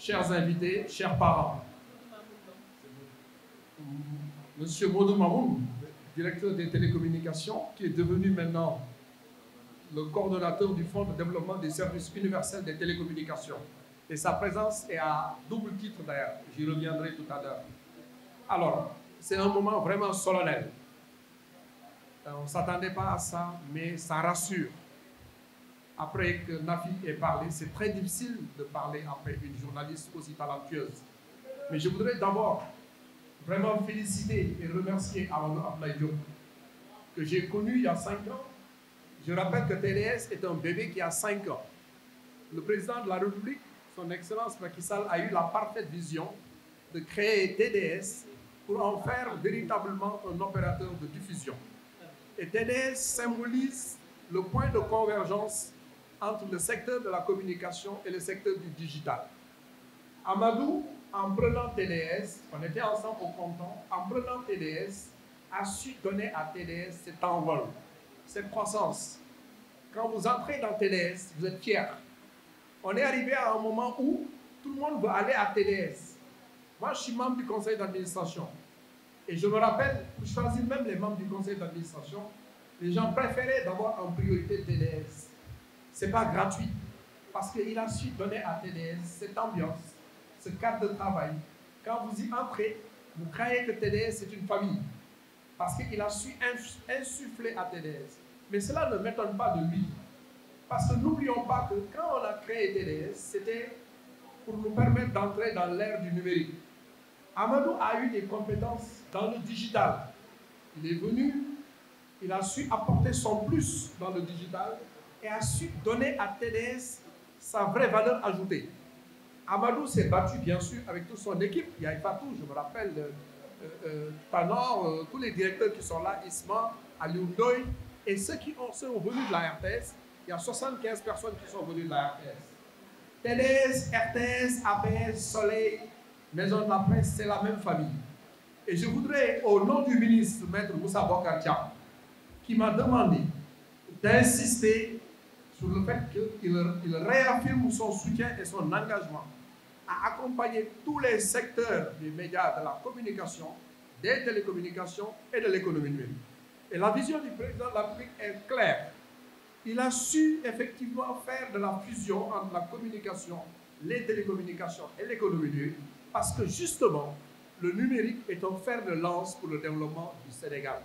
Chers invités, chers parents, Monsieur Modou Mamoun, directeur des télécommunications, qui est devenu maintenant le coordonnateur du Fonds de développement des services universels des télécommunications. Et sa présence est à double titre d'ailleurs, j'y reviendrai tout à l'heure. Alors, c'est un moment vraiment solennel. On ne s'attendait pas à ça, mais ça rassure. Après que Nafi ait parlé, c'est très difficile de parler après une journaliste aussi talentueuse. Mais je voudrais d'abord vraiment féliciter et remercier Amadou Abdoulaye Diop, que j'ai connu il y a 5 ans. Je rappelle que TDS est un bébé qui a 5 ans. Le président de la République, son Excellence Macky Sall, a eu la parfaite vision de créer TDS pour en faire véritablement un opérateur de diffusion. Et TDS symbolise le point de convergence entre le secteur de la communication et le secteur du digital. Amadou, en prenant TDS, on était ensemble au canton, en prenant TDS, a su donner à TDS cet envol, cette croissance. Quand vous entrez dans TDS, vous êtes fiers. On est arrivé à un moment où tout le monde veut aller à TDS. Moi, je suis membre du conseil d'administration. Et je me rappelle, pour choisir même les membres du conseil d'administration, les gens préféraient d'avoir en priorité TDS. Ce n'est pas gratuit, parce qu'il a su donner à TDS cette ambiance, ce cadre de travail. Quand vous y entrez, vous croyez que TDS est une famille, parce qu'il a su insuffler à TDS. Mais cela ne m'étonne pas de lui, parce que n'oublions pas que quand on a créé TDS, c'était pour nous permettre d'entrer dans l'ère du numérique. Amadou a eu des compétences dans le digital. Il est venu, il a su apporter son plus dans le digital, et a su donner à TDS sa vraie valeur ajoutée. Amadou s'est battu, bien sûr, avec toute son équipe. Il y a Fatou, je me rappelle, Tanor, tous les directeurs qui sont là, Isma, Aliou Ndoye, et ceux qui sont venus de la RTS. Il y a 75 personnes qui sont venues de la RTS. TDS, RTS, APS, Soleil, Maison de la Presse, c'est la même famille. Et je voudrais, au nom du ministre, Maître Moussa Bokar Thiam, qui m'a demandé d'insister sur le fait qu'il réaffirme son soutien et son engagement à accompagner tous les secteurs des médias, de la communication, des télécommunications et de l'économie numérique. Et la vision du président de la République est claire. Il a su effectivement faire de la fusion entre la communication, les télécommunications et l'économie numérique, parce que justement, le numérique est un fer de lance pour le développement du Sénégal.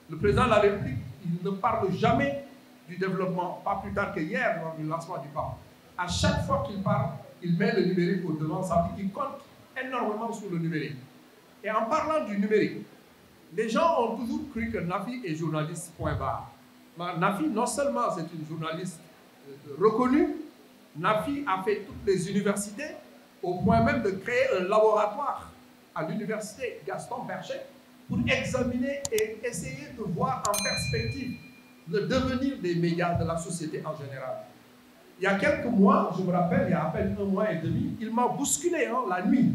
Le président de la République, il ne parle jamais du développement, pas plus tard que hier, lors du lancement du PAP. À chaque fois qu'il parle, il met le numérique au devant, ça veut dire qu'il compte énormément sur le numérique. Et en parlant du numérique, les gens ont toujours cru que Nafi est journaliste, point barre. Nafi, non seulement c'est une journaliste reconnue, Nafi a fait toutes les universités, au point même de créer un laboratoire à l'université Gaston Berger pour examiner et essayer de voir en perspective le devenir des médias de la société en général. Il y a quelques mois, je me rappelle, il y a à peine 1 mois et demi, il m'a bousculé la nuit.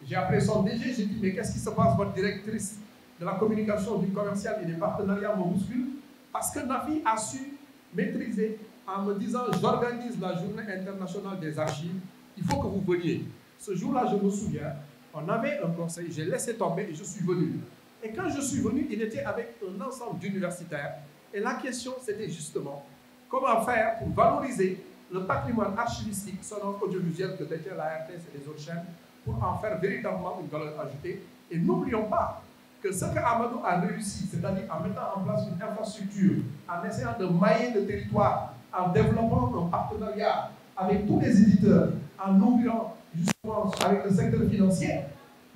J'ai appelé son DG, j'ai dit, mais qu'est-ce qui se passe, votre directrice de la communication, du commercial et des partenariats me bouscule? Parce que Nafi a su maîtriser en me disant, j'organise la journée internationale des archives, il faut que vous veniez. Ce jour-là, je me souviens, on avait un conseil, j'ai laissé tomber et je suis venu. Et quand je suis venu, il était avec un ensemble d'universitaires. Et la question, c'était justement comment faire pour valoriser le patrimoine archivistique, sonore, audiovisuel que détient la RTS et les autres chaînes, pour en faire véritablement une valeur ajoutée. Et n'oublions pas que ce qu'Amadou a réussi, c'est-à-dire en mettant en place une infrastructure, en essayant de mailler le territoire, en développant un partenariat avec tous les éditeurs, en ouvrant justement avec le secteur financier,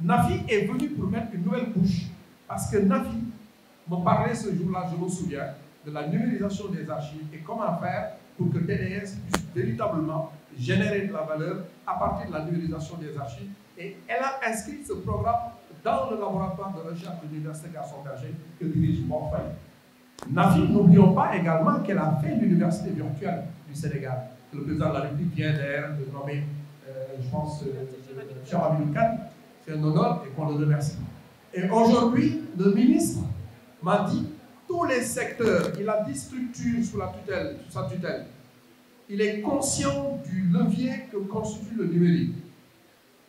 Nafi est venu pour mettre une nouvelle couche. Parce que Nafi me parlait ce jour-là, je me souviens, de la numérisation des archives et comment faire pour que TDS puisse véritablement générer de la valeur à partir de la numérisation des archives. Et elle a inscrit ce programme dans le laboratoire de recherche de l'Université Gaston-Berger que dirige Morfay. Nafi, n'oublions pas également qu'elle a fait l'université virtuelle du Sénégal. Le président de la République vient d'ailleurs de nommer, je pense, Cheikh Hamidou Kane. C'est un honneur et qu'on le remercie. Et aujourd'hui, le ministre m'a dit tous les secteurs, il a 10 structures sous sa tutelle. Il est conscient du levier que constitue le numérique.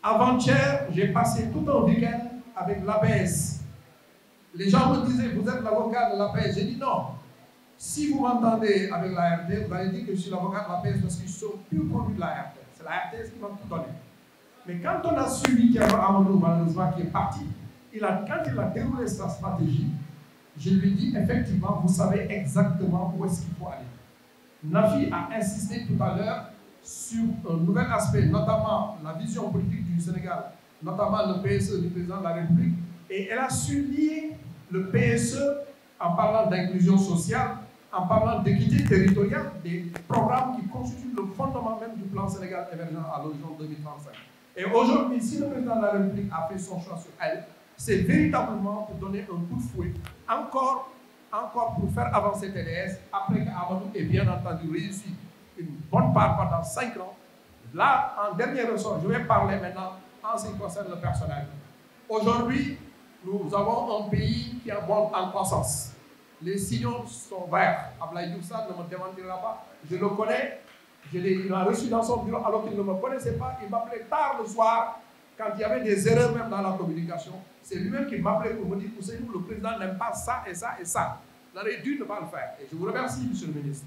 Avant-hier, j'ai passé tout un week-end avec l'APS. Les gens me disaient, vous êtes l'avocat de l'APS. J'ai dit non. Si vous m'entendez avec la RTS, vous allez dire que je suis l'avocat de l'APS parce qu'ils sont plus produits de la RTS. C'est la RTS qui m'a tout donné. Mais quand on a suivi Thierno Amadou, malheureusement, qui est parti, quand il a déroulé sa stratégie, je lui ai dit, effectivement, vous savez exactement où est-ce qu'il faut aller. Nafi a insisté tout à l'heure sur un nouvel aspect, notamment la vision politique du Sénégal, notamment le PSE du président de la République, et elle a su lier le PSE en parlant d'inclusion sociale, en parlant d'équité territoriale, des programmes qui constituent le fondement même du plan Sénégal émergent à l'horizon 2035. Et aujourd'hui, si le président de la République a fait son choix sur elle, c'est véritablement pour donner un coup de fouet, encore pour faire avancer TDS, après qu'Amadou ait bien entendu réussi une bonne part pendant 5 ans. Là, en dernier ressort, je vais parler maintenant en ce qui concerne le personnel. Aujourd'hui, nous avons un pays qui est en croissance. Les signaux sont verts. Ablaye Diouf Sarr ne me démentira pas. Je le connais. Il m'a reçu dans son bureau alors qu'il ne me connaissait pas. Il m'appelait tard le soir quand il y avait des erreurs même dans la communication. C'est lui-même qui m'appelait pour me dire, Ousseynou, le président n'aime pas ça et ça et ça. Il aurait dû ne pas le faire. Et je vous remercie, monsieur le ministre.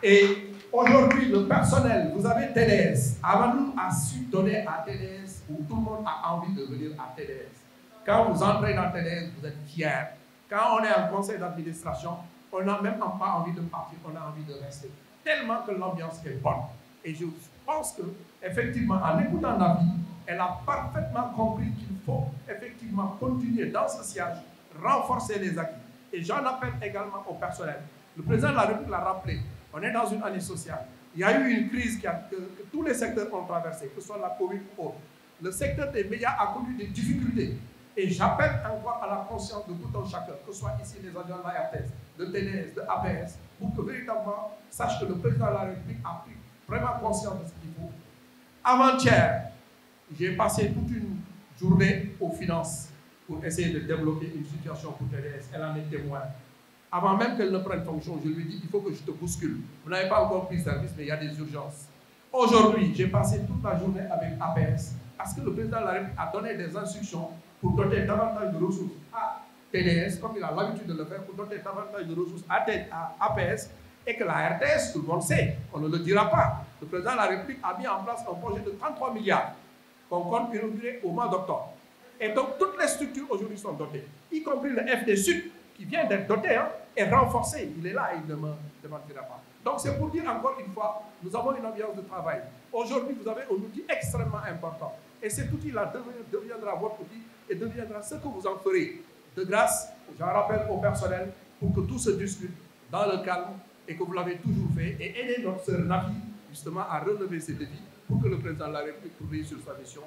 Et aujourd'hui, le personnel, vous avez TDS. Amadou a su donner à TDS où tout le monde a envie de venir à TDS. Quand vous entrez dans TDS, vous êtes fiers. Quand on est en conseil d'administration, on n'a même pas envie de partir, on a envie de rester. Tellement que l'ambiance est bonne. Et je pense que, effectivement, en écoutant Nafi, elle a parfaitement compris qu'il faut effectivement continuer dans ce siège, renforcer les acquis. Et j'en appelle également au personnel. Le président de la République l'a rappelé, on est dans une année sociale. Il y a eu une crise que tous les secteurs ont traversée, que ce soit la Covid ou autre. Le secteur des médias a connu des difficultés. Et j'appelle encore à la conscience de tout un chacun, que ce soit ici les agents de la RTS, de TDS, de APS, pour que véritablement sache que le président de la République a pris vraiment conscience de ce qu'il faut. Avant-hier, j'ai passé toute une journée aux finances pour essayer de débloquer une situation pour TDS. Elle en est témoin. Avant même qu'elle ne prenne fonction, je lui ai dit, il faut que je te bouscule. Vous n'avez pas encore pris service, mais il y a des urgences. Aujourd'hui, j'ai passé toute la journée avec APS, parce que le président de la République a donné des instructions pour doter davantage de ressources à TDS, comme il a l'habitude de le faire, pour doter davantage de ressources à APS, et que la RTS, tout le monde sait, on ne le dira pas. Le président de la République a mis en place un projet de 33 milliards qu'on compte inaugurer au mois d'octobre. Et donc, toutes les structures aujourd'hui sont dotées, y compris le FD Sud, qui vient d'être doté, et renforcé. Il est là, il ne me démentira pas. Donc, c'est pour dire encore une fois, nous avons une ambiance de travail. Aujourd'hui, vous avez un outil extrêmement important. Et cet outil-là deviendra votre outil et deviendra ce que vous en ferez. De grâce, j'en rappelle au personnel pour que tout se discute dans le calme et que vous l'avez toujours fait et aider notre sœur Nafi justement à relever ces défis pour que le président de la République puisse réussir sa mission.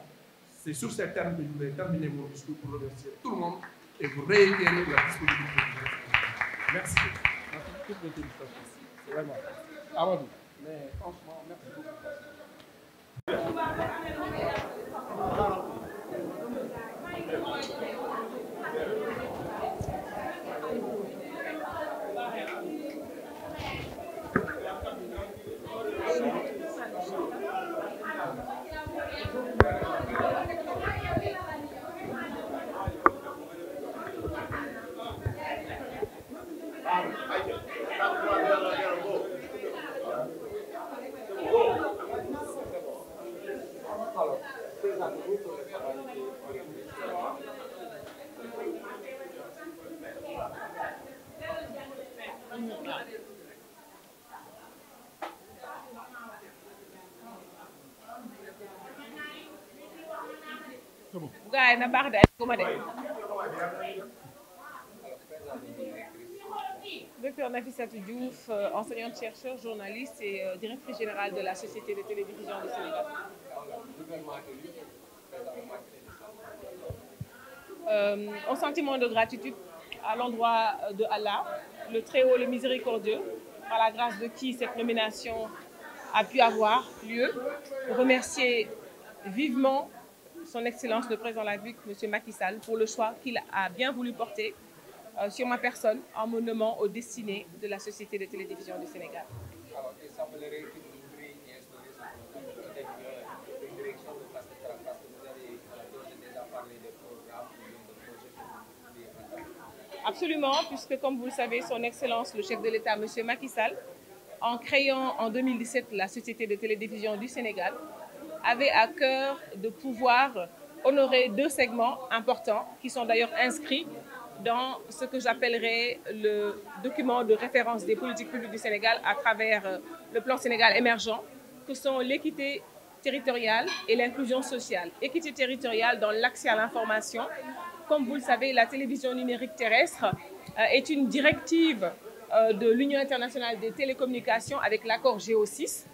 C'est sur ces termes que je voulais terminer mon discours pour remercier tout le monde et vous réitérer la disponibilité. Merci. Merci. Toutes mes félicitations. C'est vraiment. Amadou. Mais franchement, merci beaucoup. Docteur Nafissatou Diouf, enseignante-chercheur, journaliste et directrice générale de la Société de télévision du Sénégal. Un sentiment de gratitude à l'endroit de Allah, le Très-Haut, le Miséricordieux, par la grâce de qui cette nomination a pu avoir lieu. Remercier vivement son Excellence le Président de la République, M. Macky Sall, pour le choix qu'il a bien voulu porter sur ma personne en me nommant aux destinées de la Société de télévision du Sénégal. Alors, il semblerait que vous voudriez instaurer peut-être une direction de parce que vous avez déjà parlé des programmes ou de projets que vous voudriez. Absolument, puisque comme vous le savez, son Excellence, le chef de l'État, M. Macky Sall, en créant en 2017 la Société de télévision du Sénégal, avait à cœur de pouvoir honorer 2 segments importants qui sont d'ailleurs inscrits dans ce que j'appellerais le document de référence des politiques publiques du Sénégal à travers le plan Sénégal émergent, que sont l'équité territoriale et l'inclusion sociale. Équité territoriale dans l'accès à l'information. Comme vous le savez, la télévision numérique terrestre est une directive de l'Union internationale des télécommunications avec l'accord GO6.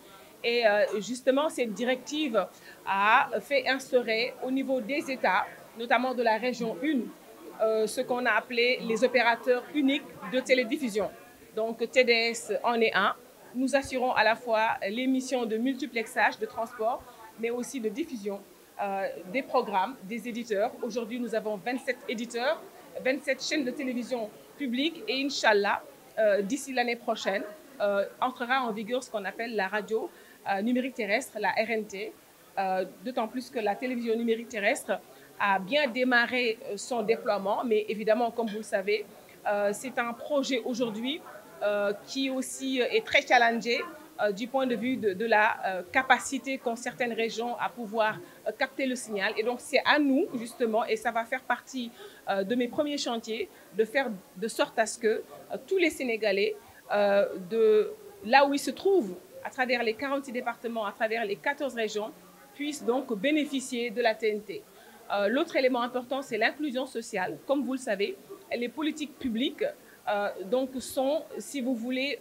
Et justement, cette directive a fait instaurer au niveau des États, notamment de la région 1, ce qu'on a appelé les opérateurs uniques de télédiffusion. Donc TDS en est un. Nous assurons à la fois les missions de multiplexage, de transport, mais aussi de diffusion des programmes, des éditeurs. Aujourd'hui, nous avons 27 éditeurs, 27 chaînes de télévision publiques et Inch'Allah, d'ici l'année prochaine, entrera en vigueur ce qu'on appelle la radio numérique terrestre, la RNT, d'autant plus que la télévision numérique terrestre a bien démarré son déploiement, mais évidemment, comme vous le savez, c'est un projet aujourd'hui qui aussi est très challengé du point de vue de la capacité qu'ont certaines régions à pouvoir capter le signal. Et donc, c'est à nous, justement, et ça va faire partie de mes premiers chantiers, de faire de sorte à ce que tous les Sénégalais, de là où ils se trouvent, à travers les 46 départements, à travers les 14 régions, puissent donc bénéficier de la TNT. L'autre élément important, c'est l'inclusion sociale. Comme vous le savez, les politiques publiques donc sont, si vous voulez,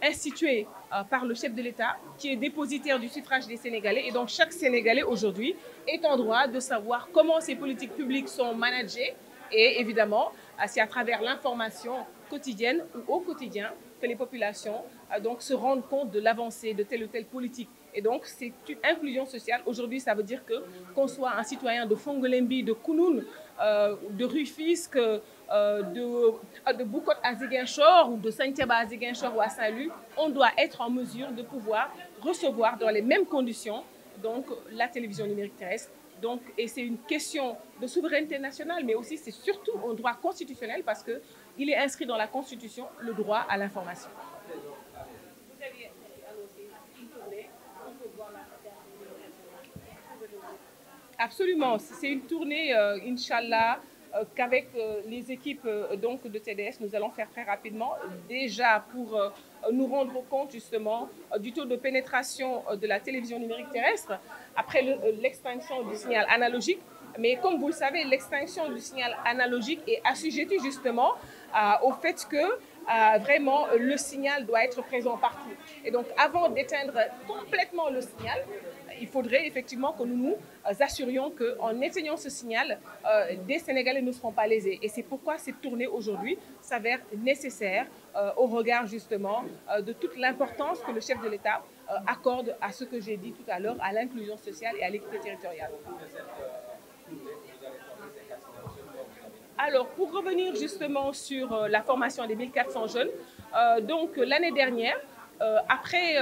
instituées par le chef de l'État, qui est dépositaire du suffrage des Sénégalais. Et donc, chaque Sénégalais, aujourd'hui, est en droit de savoir comment ces politiques publiques sont managées. Et évidemment, c'est à travers l'information quotidienne ou au quotidien que les populations donc, se rendent compte de l'avancée de telle ou telle politique. Et donc, c'est une inclusion sociale. Aujourd'hui, ça veut dire qu'on soit un citoyen de Fongolembi, de Kounoun, de Rufisque, de Boukot à Ziguinchor ou de Saint-Thiaba à Ziguinchor ou à Saint-Louis, on doit être en mesure de pouvoir recevoir dans les mêmes conditions donc, la télévision numérique terrestre. Donc, et c'est une question de souveraineté nationale, mais aussi c'est surtout un droit constitutionnel parce qu'il est inscrit dans la Constitution le droit à l'information. Vous aviez annoncé une tournée, on peut voir la Absolument, c'est une tournée, Inch'Allah, qu'avec les équipes donc, de TDS, nous allons faire très rapidement, déjà pour nous rendre compte justement du taux de pénétration de la télévision numérique terrestre, après l'extinction du signal analogique. Mais comme vous le savez, l'extinction du signal analogique est assujettie justement au fait que vraiment le signal doit être présent partout. Et donc avant d'éteindre complètement le signal, il faudrait effectivement que nous nous assurions qu'en éteignant ce signal, des Sénégalais ne seront pas lésés. Et c'est pourquoi cette tournée aujourd'hui s'avère nécessaire au regard justement de toute l'importance que le chef de l'État accorde à ce que j'ai dit tout à l'heure, à l'inclusion sociale et à l'équité territoriale. Alors, pour revenir justement sur la formation des 1400 jeunes, donc l'année dernière, après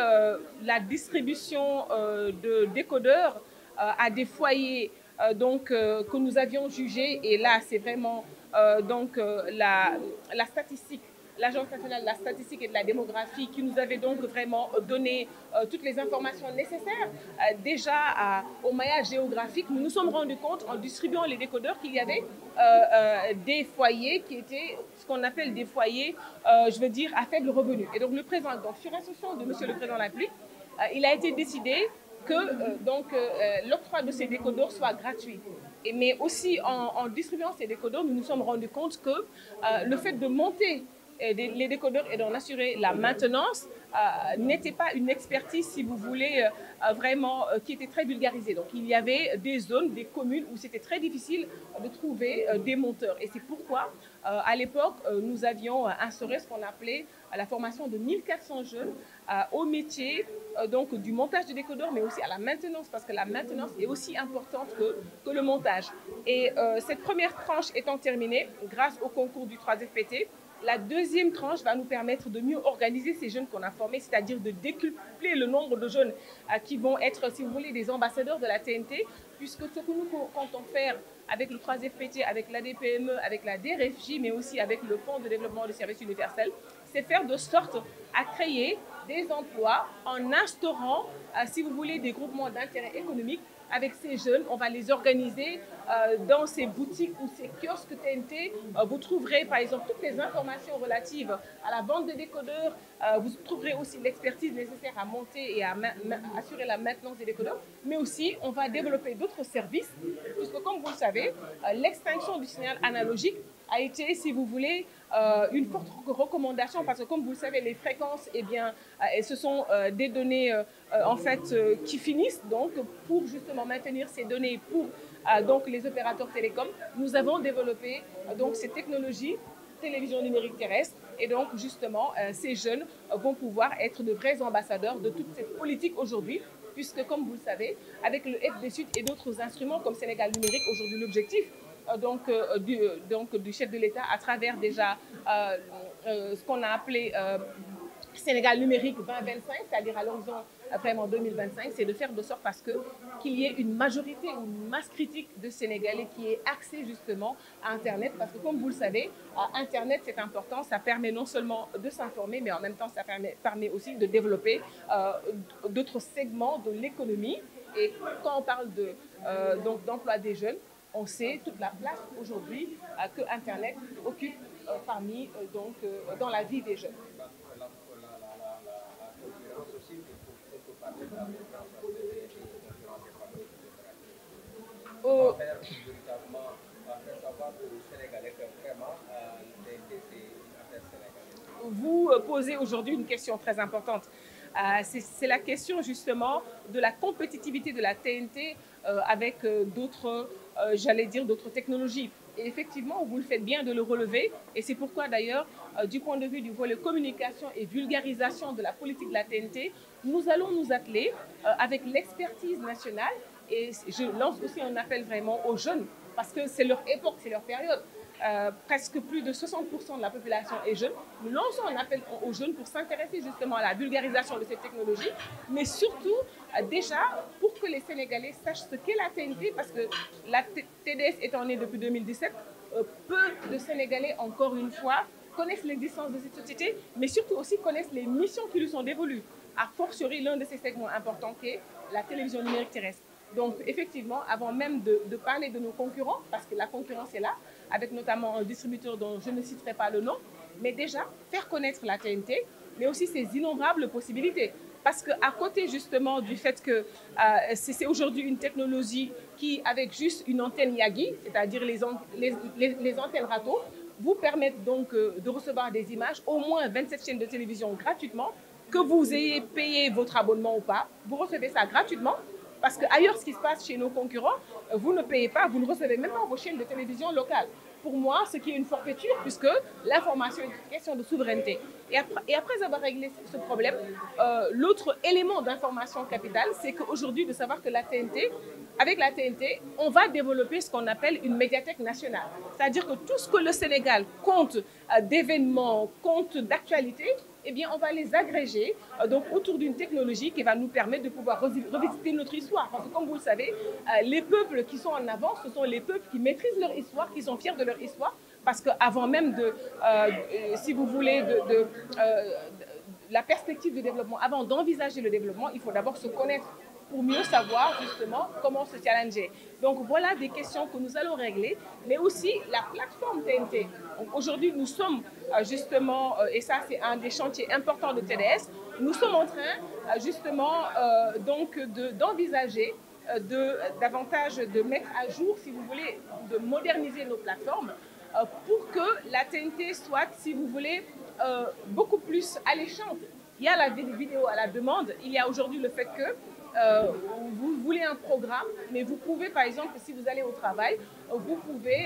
la distribution de décodeurs à des foyers que nous avions jugés, et là c'est vraiment la statistique l'Agence nationale de la statistique et de la démographie qui nous avait donc vraiment donné toutes les informations nécessaires. Déjà au maillage géographique, nous nous sommes rendus compte en distribuant les décodeurs qu'il y avait des foyers qui étaient ce qu'on appelle des foyers, je veux dire, à faible revenu. Et donc le président, donc sur instruction de Monsieur le Président de la République, il a été décidé que l'octroi de ces décodeurs soit gratuit. Mais aussi en distribuant ces décodeurs, nous nous sommes rendus compte que le fait de monter les décodeurs et d'en assurer la maintenance n'était pas une expertise, si vous voulez, vraiment qui était très vulgarisée. Donc il y avait des zones, des communes où c'était très difficile de trouver des monteurs. Et c'est pourquoi, à l'époque, nous avions instauré ce qu'on appelait la formation de 1400 jeunes au métier donc du montage de décodeurs, mais aussi à la maintenance, parce que la maintenance est aussi importante que le montage. Et cette première tranche étant terminée, grâce au concours du 3FPT, la deuxième tranche va nous permettre de mieux organiser ces jeunes qu'on a formés, c'est-à-dire de décupler le nombre de jeunes qui vont être, si vous voulez, des ambassadeurs de la TNT, puisque ce que nous comptons faire avec le 3FPT, avec l'ADPME, avec la DRFJ, mais aussi avec le Fonds de développement des services universels, c'est faire de sorte à créer des emplois en instaurant, si vous voulez, des groupements d'intérêt économique. Avec ces jeunes, on va les organiser dans ces boutiques ou ces kiosques TNT. Vous trouverez par exemple toutes les informations relatives à la vente de décodeurs. Vous trouverez aussi l'expertise nécessaire à monter et à assurer la maintenance des décodeurs. Mais aussi, on va développer d'autres services, puisque comme vous le savez, l'extinction du signal analogique a été, si vous voulez, une forte recommandation parce que, comme vous le savez, les fréquences, eh bien, ce sont des données en fait qui finissent. Donc, pour justement maintenir ces données pour donc les opérateurs télécoms, nous avons développé donc ces technologies télévision numérique terrestre. Et donc, justement, ces jeunes vont pouvoir être de vrais ambassadeurs de toute cette politique aujourd'hui, puisque, comme vous le savez, avec le FDSUD et d'autres instruments comme Sénégal numérique, aujourd'hui, l'objectif du chef de l'État à travers déjà ce qu'on a appelé Sénégal numérique 2025, c'est-à-dire à l'horizon vraiment 2025, c'est de faire de sorte parce qu'il y ait une majorité ou une masse critique de Sénégalais qui est axée justement à Internet, parce que comme vous le savez, Internet c'est important, ça permet non seulement de s'informer, mais en même temps ça permet aussi de développer d'autres segments de l'économie. Et quand on parle d'emploi des jeunes, on sait toute la place aujourd'hui que Internet occupe dans la vie des jeunes. Vous posez aujourd'hui une question très importante. C'est la question justement de la compétitivité de la TNT avec d'autres, j'allais dire, d'autres technologies. Et effectivement, vous le faites bien de le relever. Et c'est pourquoi d'ailleurs, du point de vue du volet communication et vulgarisation de la politique de la TNT, nous allons nous atteler avec l'expertise nationale. Et je lance aussi un appel vraiment aux jeunes, parce que c'est leur époque, c'est leur période. Presque plus de 60% de la population est jeune. Nous lançons un appel aux jeunes pour s'intéresser justement à la vulgarisation de cette technologie, mais surtout déjà pour que les Sénégalais sachent ce qu'est la TNT, parce que la TDS étant née depuis 2017, peu de Sénégalais, encore une fois, connaissent l'existence de cette société, mais surtout aussi connaissent les missions qui lui sont dévolues. A fortiori, l'un de ces segments importants qui est la télévision numérique terrestre. Donc, effectivement, avant même de parler de nos concurrents, parce que la concurrence est là, avec notamment un distributeur dont je ne citerai pas le nom, mais déjà faire connaître la TNT, mais aussi ses innombrables possibilités. Parce qu'à côté justement du fait que c'est aujourd'hui une technologie qui, avec juste une antenne Yagi, c'est-à-dire les antennes râteaux, vous permettent donc de recevoir des images, au moins 27 chaînes de télévision gratuitement, que vous ayez payé votre abonnement ou pas, vous recevez ça gratuitement. Parce qu'ailleurs, ce qui se passe chez nos concurrents, vous ne payez pas, vous ne recevez même pas vos chaînes de télévision locales. Pour moi, ce qui est une forfaiture, puisque l'information est une question de souveraineté. Et après avoir réglé ce problème, l'autre élément d'information capitale, c'est qu'aujourd'hui, de savoir que la TNT, avec la TNT, on va développer ce qu'on appelle une médiathèque nationale. C'est-à-dire que tout ce que le Sénégal compte d'événements, compte d'actualités, eh bien, on va les agréger donc autour d'une technologie qui va nous permettre de pouvoir revisiter notre histoire. Parce que comme vous le savez, les peuples qui sont en avance, ce sont les peuples qui maîtrisent leur histoire, qui sont fiers de leur histoire. parce que avant même si vous voulez, la perspective de développement, avant d'envisager le développement, il faut d'abord se connaître pour mieux savoir justement comment se challenger. Donc voilà des questions que nous allons régler, mais aussi la plateforme TNT. Aujourd'hui, nous sommes justement, et ça c'est un des chantiers importants de TDS, nous sommes en train justement donc d'envisager davantage de mettre à jour, si vous voulez, de moderniser nos plateformes pour que la TNT soit, si vous voulez, beaucoup plus alléchante. Il y a la vidéo à la demande, il y a aujourd'hui le fait que vous voulez un programme, mais vous pouvez, par exemple, si vous allez au travail, vous pouvez,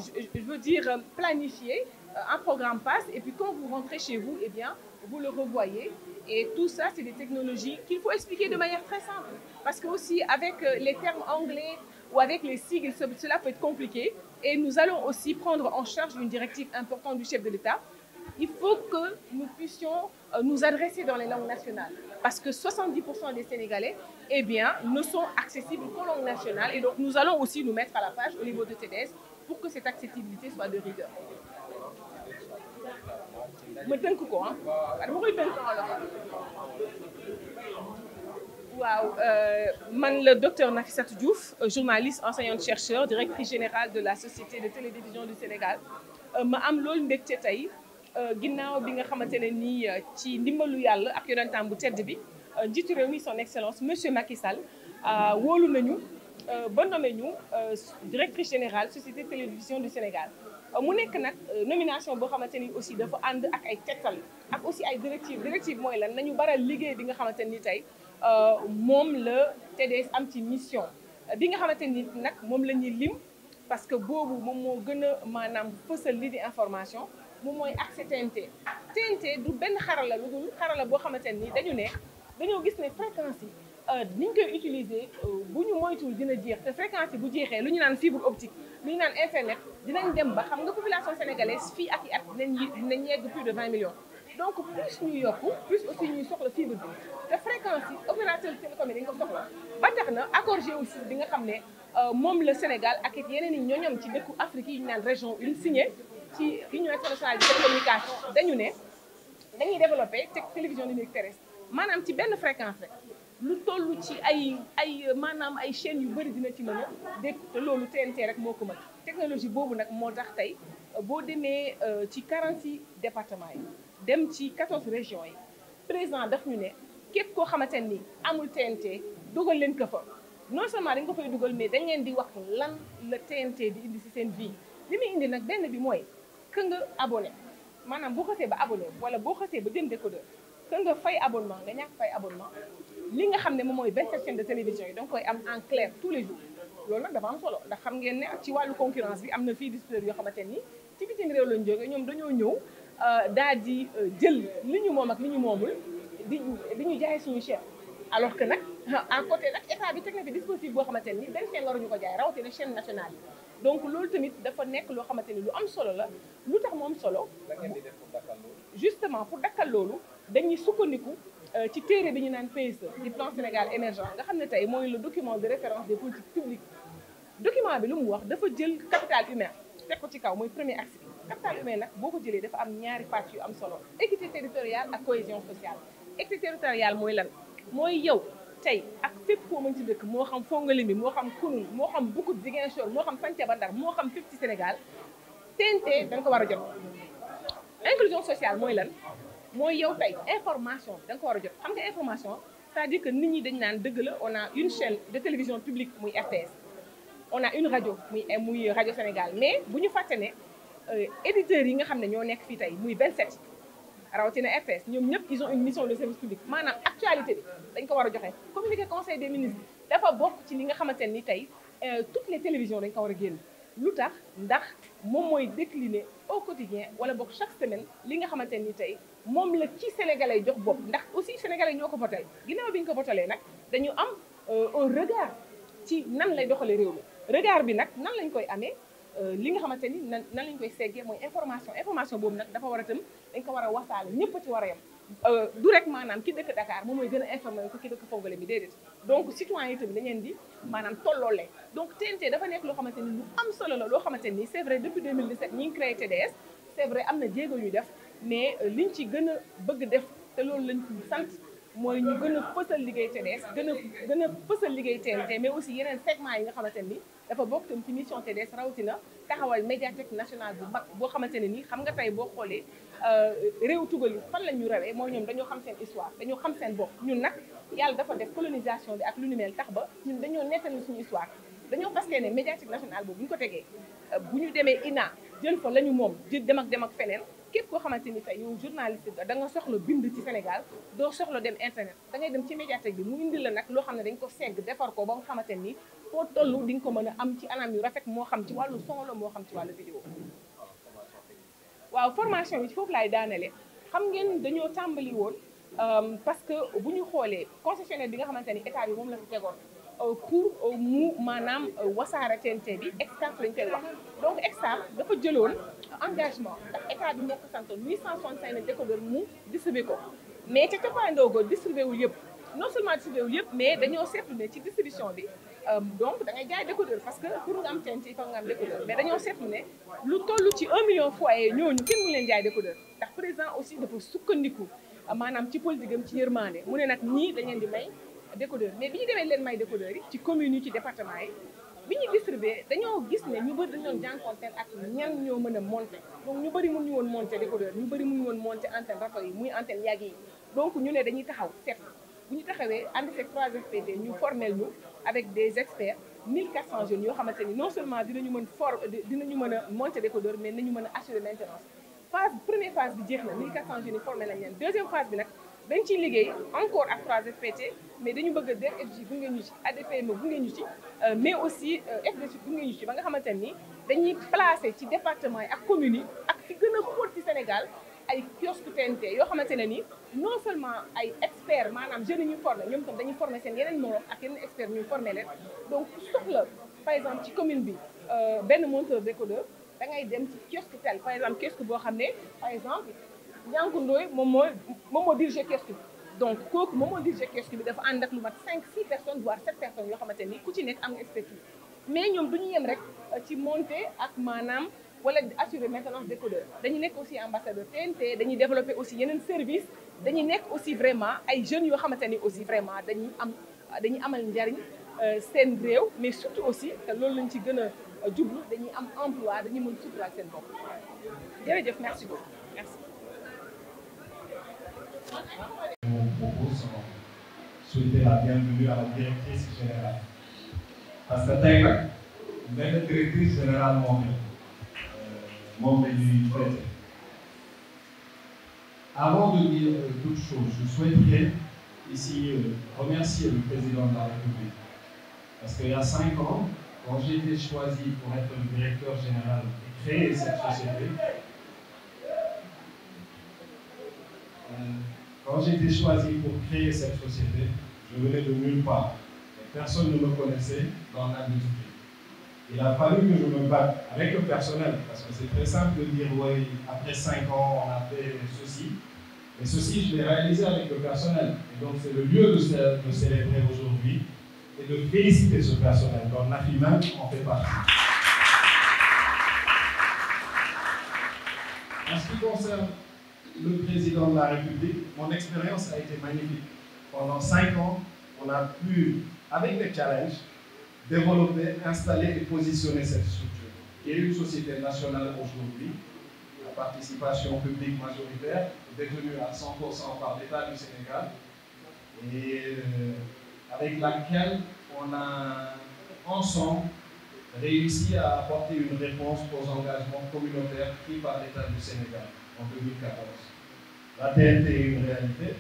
je veux dire, planifier, un programme passe, et puis quand vous rentrez chez vous, eh bien, vous le revoyez. Et tout ça, c'est des technologies qu'il faut expliquer de manière très simple. Parce que aussi, avec les termes anglais ou avec les sigles, cela peut être compliqué. Et nous allons aussi prendre en charge une directive importante du chef de l'État. Il faut que nous puissions nous adresser dans les langues nationales. Parce que 70% des Sénégalais, eh bien, ne sont accessibles qu'aux langues nationales. Et donc, nous allons aussi nous mettre à la page au niveau de TDS pour que cette accessibilité soit de rigueur. ma tënk ko ah dama koy tënk waaw man le docteur Nafissatou Diouf journaliste enseignante chercheur directrice générale de la société de télévision du Sénégal ma am loolu mbégte tey ginnaaw bi nga xamante ne nii ci ndimbalu yàlla ak yonentam bu tedd bi njiitu réew mi son excellence monsieur Macky Sall wóolu nañu ba nommé ñu directrice générale société de télévision du Sénégal mu nekk nag nomination boo xamante ni aussi dafa ànd ak ay tegtal ak aussi ay directive mooy lan nañu baral liggéey bi nga xamante ni tey moom la TDS am ci mission bi nga xamante ni nag moom la ñuy lim parce que boobu moom moo gën a maanaam fësal li di information moom mooy accès TNT du benn xarala lu dul xarala boo xamante ni dañoo gis ne fréquence yi ni ñu koy utiliser bu ñu moytuwul dina jeex te fréquence yi bu jeexee lu ñu naan fibre optique lu ñu naan internet dinañ dem ba xam nga population sénégalaise fii ak i at dinañ yegg plus de 20 millions donc plus ñuy yokku plus aussi ñuy soxla fibre bi te fréquence yi opérateur télécom yi dañ ko soxla ba tax na accord géotique bi nga xam ne moom le Sénégal ak it yeneen i ñooñam ci dëkku Afrique yi ñu naan région une signé ci Union internationale de télécommunication dañu ne dañuy développé télévision numérique terrestre maanaam ci benn fréquence rek lu toll ci maanaam ay chaînes yu bëri dina ci mën a dégg te loolu TNT rek moo ko mën technologie boobu nag moo tax tey boo demee ci 46 départements yi dem ci 14 régions yi président daf ñu ne képp koo xamante ni amul TNT dugal leen ko fa non seulement dañ ko fay dugal mais dañ leen di wax lan la TNT di indi si seen vie li muy indi nag benn bi mooy que nga abonné maanaam boo xasee ba abonné wala boo xasee ba jënd décodeur que nga fay abonnement nga ñàkk fay abonnement li nga xam ne moom mooy 27 chaînes de télévision yi donc koy am en clair tous les jours loolu nag dafa am solo ndax xam ngeen ne ci wàllu concurrence bi am na fii distributeurs yoo xamante ni ci bitim réew lañ jógee ñoom dañoo ñëw daal di jël li ñu moom ak li ñu moomul di ñu jaay suñu chaîne alors que nag à côté nag état bi teg na fi dispositif boo xamante ni benn chaîne waruñu ko jaay rawatina chaîne nationale yi donc loolu tamit dafa nekk loo xamante ni lu am solo la lu tax mu am solo justement pour dakkal loolu dañuy sukkandiku ci téere bi ñu naan PSE di plan Sénégal émergent nga xam ne tey mooy le document de référence des politiques publiques document bi lu mu wax dafa jël capital humain teg ko ci kaw mooy premier axe bi capital humain nag boo ko jëlee dafa am ñaari pàcc yu am solo équité territoriale ak cohésion sociale équité territoriale mooy lan mooy yow tey ak fépp foo mën ci dëkk moo xam Fongolimbi moo xam Kounoune moo xam Boucout Ziguinchor moo xam Santhiaba Ndar moo xam fépp ci Sénégal TNT da nga ko war a jot inclusion sociale mooy lan mooy yow tey information da nga ko war a jot xam nga information c'est-à-dire que nit ñi dañ naan dëgg la on a une chaîne de télévision publique muy RTS on a une rajo muy rajo Sénégal mais bu ñu fàtte ne éditeurs yi nga xam ne ñoo nekk fii tey muy 27 rawatina RTS ñoom ñëpp ils ont une mission de service public maanaam actualité bi dañ ko war a joxe communiqué conseil des ministres dafa bokk ci li nga xamante ni tey toutes les télévisions dañ ko war a génn lu tax ndax moom mooy décliner au quotidien wala boog chaque semaine li nga xamante ni tey moom la ci sénégalais jox bopp ndax aussi sénégalais ñoo ko voté ginnaaw bi ñu ko votalee nag dañu am un regard ci nan lay doxalee réew mi regard bi nag nan lañ koy amee li nga xamante ni nan lañ koy seggee mooy information boobu nag dafa war a tam dañ ko war a wasaale ñëpp ci war a yem du rek maanaam ki dëkk Dakar moom mooy gën a informé ko ki dëkk Fongolé mi déedéet donc citoyen yi tamit dañ leen di maanaam tolloole donc TNT dafa nekk loo xamante ni lu am solo la loo xamante ni c'est vrai depuis 2017 ñi ngi créé TDS c'est vrai am na jéego yu def mais liñ ci gën a bëgg def te loolu lañ ci sant mooy ñu gën a fësal liggéey TDS gën a fësal liggéey TNT mais aussi yeneen segment yi nga xamante ni dafa bokk tam ci mission TDS rawatina taxawal médiathèque nationale bu mag boo xamante ne ni xam nga tey boo xoolee réew tugal yi fan la ñu rawee mooy ñoom dañoo xam seen histoire dañoo xam seen bopp ñun nag yàlla dafa def colonisation bi ak lu ni mel tax ba ñun dañoo nettali suñu histoire dañoo fas ne médiathèque nationale boobu bu ñu ko tegee bu ñu demee INA jël fa la ñu moom dem ak feneen képp koo xamante ni tey yow journaliste da nga soxla bind ci Sénégal doo soxla dem internet da ngay dem ci médiathèque bi mu indi la nag loo xam ne dañ ko segg defar ko ba nga xamante ni foo toll di nga ko mën a am ci anam yu rafet moo xam ci wàllu son la moo xam ci wàllu vidéo waaw formation bi foofu laay daanale xam ngeen dañoo tàmbali woon parce que bu ñu xoolee concessionnaire bi nga xamante ni état bi moom la fi tegoon pour mu maanaam wasaare TNT bi Excaf lañ koy wax donc Excaf dafa jëloon engagement ndax état bi moo ko santoon 865 décodeurs mu distribué ko mais ca cappaandaw ga distribué wul yëpp non seulement distribué wul yëpp mais dañoo seetlu ne ci distribution bi donc da ngay jaay décodeur parce que pour nga am TNT il faut nga am décodeur mais dañoo seetlu ne lu toll ci 1 million foyer ñooñu kenn mu leen jaay décodeur ndax président aussi dafa sukkandiku maanaam ci politique am ci yërmande mu ne nag ñii dañ leen di may décodeur mais bi ñu demee leen may décodeur yi ci communes yi ci département yi bi ñu distribué dañoo gis ne ñu bëri dañu doon jànkonteel ak ñan ñoo mën a monter donc ñu bëri mënuñu woon monter décodeur ñu bëri mënuñu woon monter antenne rato yi muy antenne yàgg yi donc ñu ne dañuy taxaw seetlu bu ñu taxawee ànd seeg 3FPT ñu formel ñu avec des experts 1400 jeunes yoo xamante ni non seulement dinañu mën a monter décodeur mais nañu mën a assurer maintenance première phase bi jeex na 1400 jeunes yi formé nañ leen deuxième phase bi nag dañ ciy liggéey encore ak 3FPT mais dañu bëgg a DER/FJ gunge ñu ci ADPM gunge ñu ci mais aussi FDC gunge ñu ci ba nga xamante ni dañuy placer ci département yi ak communes yi ak fi gën a xóot ci Sénégal ay kiosque TNT yoo xamante ne ni non seulement ay experts maanaam jeunes yi ñu formé ñoom tam dañuy formé seen yeneen morom ak yeneen experts ñu formé leen donc soxla par exemple ci commune bi benn monteur décodeur da ngay dem ci kiosque tel par exemple kiosque boo xam ne par exemple Ndiankou Ndoye moom moo dirigé kiosque bi donc kooku moom moo dirigé kiosque bi dafa ànd ak lu mat 5-6 personnes voire 7 personnes yoo xamante ni ku ci nekk am nga expertise mais ñoom du ñu yem rek ci monter ak maanaam wala assurer maintenance décodeur dañu nekk aussi ambassadeur TNT dañuy développer aussi yeneen service dañuy nekk aussi vraiment ay jeunes yoo xamante ni aussi vraiment dañuy amal njariñ seen réew mais surtout aussi te loolu lañ ci gën a jublu dañuy am emploi dañuy mën suturaal seen bopp jërëjëf merci beaucoup merci. Mon propos sont souhaiter la bienvenue à la directrice générale parce que tey nag benn directrice générale moom la ñuy traité. Avant de dire toute chose, je souhaiterais ici remercier le président de la République parce qu'il y a 5 ans, quand j'ai été choisi pour être le directeur général et créer cette société, je venais de nulle part. Et personne ne me connaissait dans l'industrie. Il a fallu que je me batte avec le personnel, parce que c'est très simple de dire, oui, après 5 ans, on a fait ceci. Mais ceci, je l'ai réalisé avec le personnel. Et donc, c'est le lieu de célébrer aujourd'hui et de féliciter ce personnel. Donc, Nafi même en fait partie. En ce qui concerne le président de la République, mon expérience a été magnifique. Pendant 5 ans, on a pu, avec des challenges, développer, installer et positionner cette structure, qui est une société nationale aujourd'hui. La participation publique majoritaire est détenue à 100% par l'État du Sénégal et avec laquelle on a ensemble réussi à apporter une réponse aux engagements communautaires pris par l'État du Sénégal en 2014. La TNT est une réalité.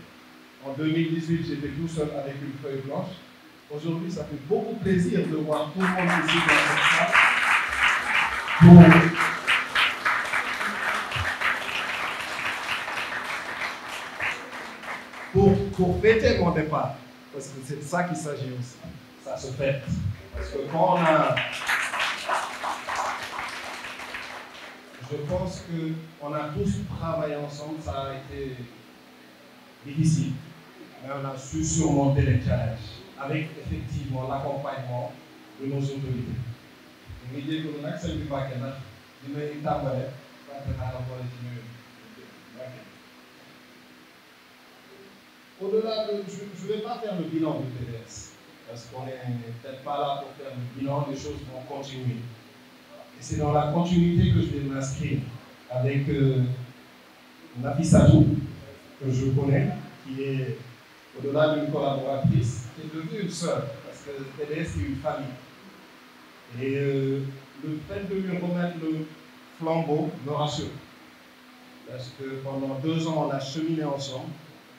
En 2018, j'étais tout seul avec une feuille blanche. Aujourd'hui, ça fait beaucoup plaisir de voir tout le monde ici dans cette salle pour fêter mon départ. Parce que c'est de ça qu'il s'agit aussi. Ça se fête. Parce que quand on a... Je pense qu'on a tous travaillé ensemble, ça a été difficiles, mais on a su surmonter les challenges avec effectivement l'accompagnement de nos autorités. Nous disons que nous n'acceptons pas que nous sommes au-delà de, je ne vais pas faire le bilan du PDS, parce qu'on n'est peut-être pas là pour faire le bilan, les choses vont continuer. Et c'est dans la continuité que je vais m'inscrire avec Nafissatou, que je connais, qui est au-delà d'une collaboratrice, qui est devenue une sœur, parce que le PDS c'est une famille. Et le fait de lui remettre le flambeau me rassure. Parce que pendant 2 ans, on a cheminé ensemble.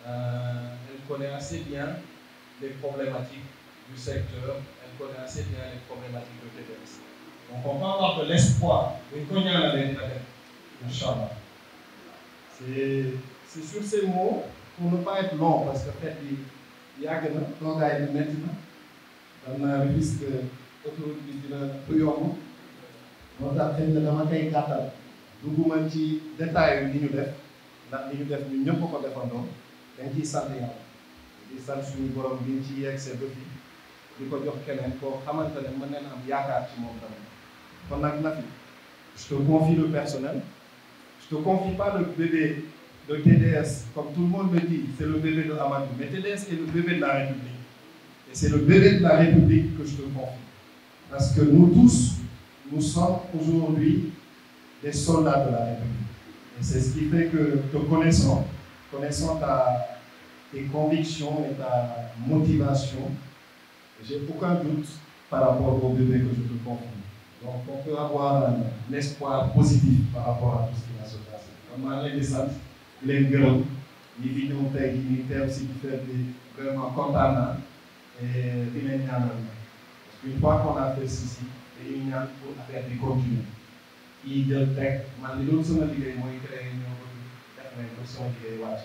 Elle connaît assez bien les problématiques du secteur, elle connaît assez bien les problématiques de PDS. Donc on peut avoir de l'espoir. Inch'Allah. C'est sur ces mots, pour ne pas être long, parce que peut-être il y a maintenant, on a vu que autoroute bi dina du yomb moo tax xëy na dama koy gàttal dugguma ci détail yi ñu def ndax li ñu def ñun ñëpp ko defandoo dañ ciy sant yàlla di sant suñu borom bi ñu ci yegg see ba fii di ko jox keneen koo xamante ne mën nañ am yaakaar ci moom tamit kon nag Nafi je te confie le personnel je te confie pas le bébé de TDS comme tout le monde le dit c'est le bébé de Amadou mais TDS est le bébé de la République et c'est le bébé de la République que je te confie. Parce que nous tous, nous sommes aujourd'hui des soldats de la République. Et c'est ce qui fait que te connaissant tes convictions et ta motivation, j'ai aucun doute par rapport au bébé que je te confie. Donc on peut avoir un espoir positif par rapport à tout ce qui va se passer. Comme on l'a dit, les gars, les vidéos aussi qui fait vraiment content et une fois qu'on a fait ceci, et il y a pour faire des contenus. Il y a des textes, mais les autres sont des gens qui créent une notion qui est watch.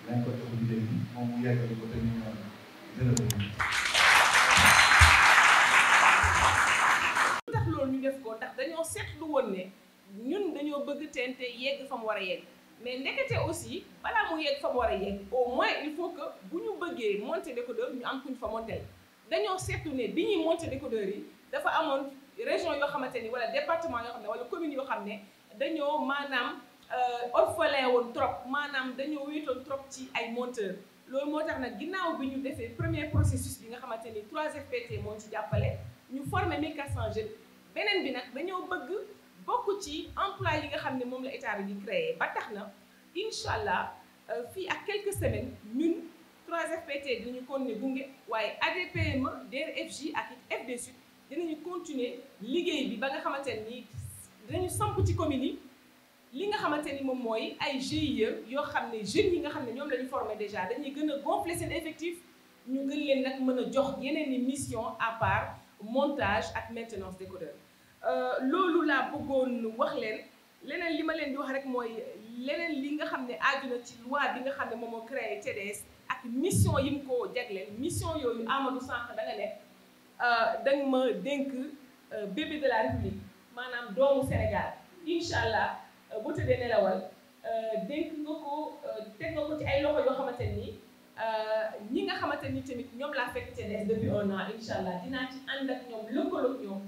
N'importe quoi de vidéo, on vous y a que le côté mignon. tax loolu ñu def ko ndax dañoo seetlu woon ne ñun dañoo bëgg TNT yegg fa mu war a yegg mais ndekete aussi balaa mu yegg fa mu war a yegg au moins il faut que bu ñu bëggee monter décodeur ñu am kuñ fa monter dañoo seetlu ne bi ñuy monter décodeur yi dafa amoon région yoo xamante ni wala département yoo xam ne wala commune yoo xam ne dañoo maanaam orphelin woon trop maanaam dañoo wéetoon trop ci ay monteurs loolu moo tax nag ginnaaw bi ñu defee premier processus bi nga xamante ni 3FPT moo ci jàppale ñu former 1400 jeunes beneen bi nag dañoo bëgg bokk ci emploi yi nga xam ne moom la état bi di créé ba tax na incha allah fii ak quelques semaines ñun 3FPT dinañu continuer gunge waaye ADPME DER/FJ ak FD Sud dinañu continuer liggéey bi ba nga xamante ni dinañu samp ci commune yi li nga xamante ni moom mooy ay GIE yoo xam ne jeunes yi nga xam ne ñoom la ñu formé déjà dañuy gën a gonfler seen effectif ñu gën leen nag mën a jox yeneen i mission à part montage ak maintenance décodeur loolu laa bëggoon wax leen leneen li ma leen di wax rek mooy leneen li nga xam ne aaju na ci loi bi nga xam ne moom moo créé TDS ak mission yi mu ko jagleel mission yooyu Amadou Sànq da nga ne da nga ma dénk bébé de la République maanaam doomu Sénégal incha allah boo tëddee nelawal dénk nga ko teg nga ko ci ay loxo yoo xamante ni ñi nga xamante ni tamit ñoom laa fekk TDS depuis 1 an incha allah dinaa ci ànd ak ñoom lëkkaloog ñoom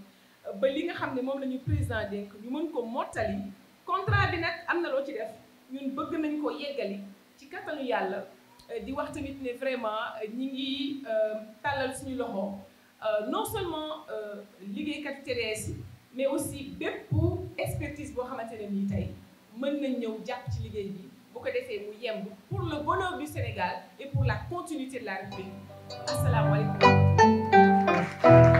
ba li nga xam ne moom la ñu président dénk ñu mën ko mottali contrat bi nag am na loo ci def ñun bëgg nañ ko yeggali ci kattanu yàlla di wax tamit ne vraiment ñi ngi tàllal suñu loxo non seulement liggéeykat TDS yi mais aussi bépp expertise boo xamante ne nii tey mën nañ ñëw jàpp ci liggéey bi bu ko defee mu yemb pour le bonheur du Sénégal et pour la continuité de la République asalaamaaleykum